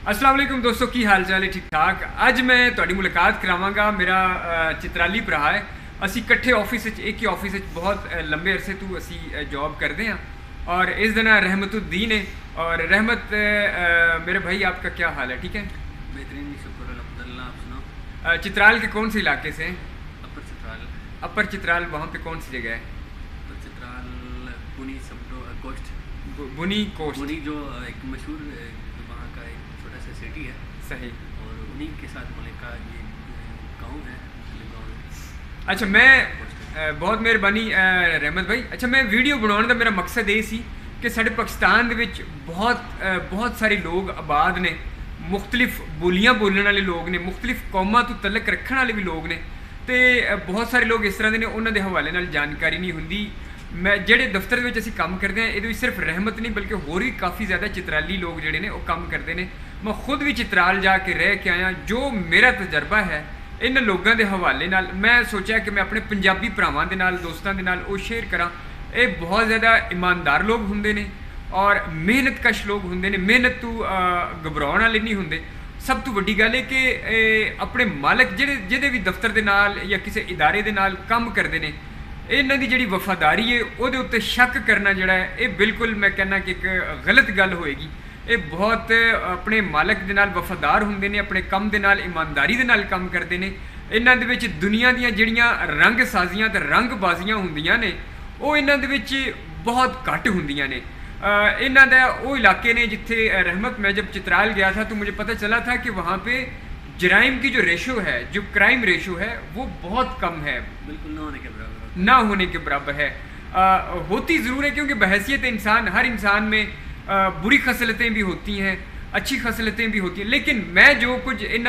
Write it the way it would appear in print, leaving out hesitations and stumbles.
अस्सलाम वालेकुम दोस्तों, की हाल चाल है? ठीक ठाक। अज मैं तुहाडी मुलाकात करावांगा। मेरा चित्राली भरा है। असी इकट्ठे ऑफिस एक ही ऑफिस बहुत लंबे अरसे तो असी जॉब करते हैं। और इस दिन रहमतुद्दीन है। और रहमत मेरे भाई, आपका क्या हाल है? ठीक है, बेहतरीन, शुक्र अल्हम्दुलिल्लाह। आप सुनाओ। चित्राल के कौन से इलाके से हैं? अपर चित्राल। अपर चित्राल, वहाँ पे कौन सी जगह है? अपर चित्राल बुनी सबडो कोस्ट। बुनी कोस्ट। बुनी जो एक मशहूर वहाँ का एक छोटा सा सिटी है। सही। और उन्हीं के साथ मलिका ये गाँव है, गाँव है। अच्छा, मैं बहुत मेहरबानी रहमत भाई। अच्छा, मैं वीडियो बनाने का मेरा मकसद ये सी कि साढ़े पाकिस्तान दे विच बहुत सारे लोग आबाद ने, मुख्तलिफ बोलियां बोलने वाले लोग ने, मुख्तलिफ कौमां तो तलक रखने वाले भी लोग ने। तो बहुत सारे लोग इस तरह के ने, उन्होंने हवाले नाल जानकारी नहीं होंदी। मैं जेडे दफ्तर में असीं काम करते हैं, ये सिर्फ रहमत नहीं बल्कि होर भी काफ़ी ज़्यादा चित्राली लोग जोड़े ने वो काम करते हैं। मैं खुद भी चित्राल जाके रह के आया। जो मेरा तजर्बा है इन लोगों के हवाले नाल, मैं सोचा कि मैं अपने पंजाबी भरावां दे नाल, दोस्तां दे नाल वो शेयर करा। ये बहुत ज़्यादा ईमानदार लोग होंदे ने और मेहनत कश लोग होंदे ने। मेहनत तो घबराउण वाले नहीं होंदे। सब तो वड्डी गल है कि अपने मालक जिहदे भी दफ्तर दे नाल या किसी इदारे दे नाल काम करते हैं, इन्हां दी जिहड़ी वफादारी है उहदे उत्ते शक करना जिहड़ा है, ये बिल्कुल मैं कहना कि एक गलत गल होएगी। ये बहुत अपने मालक दे नाल वफादार होंदे ने, अपने काम दे नाल ईमानदारी दे नाल काम करते हैं। इन्हां दे विच दुनिया दीयां जिहड़ियां रंग साजियां ते रंगबाजियां हुंदियां ने, वो इन्हां दे विच बहुत घट हुंदियां ने। इन्हां दा वो इलाके ने जिथे रहमत, मैं जब चित्राल गया था तो मुझे पता चला था कि वहाँ पे जराइम की जो रेशो है, जो क्राइम रेशो है, वो बहुत कम है, बिल्कुल ना होने के बराबर ना होने के बराबर है। होती ज़रूर है क्योंकि बहैसियत इंसान, हर इंसान में बुरी खसलतें भी होती हैं, अच्छी खसलतें भी होती हैं। लेकिन मैं जो कुछ इन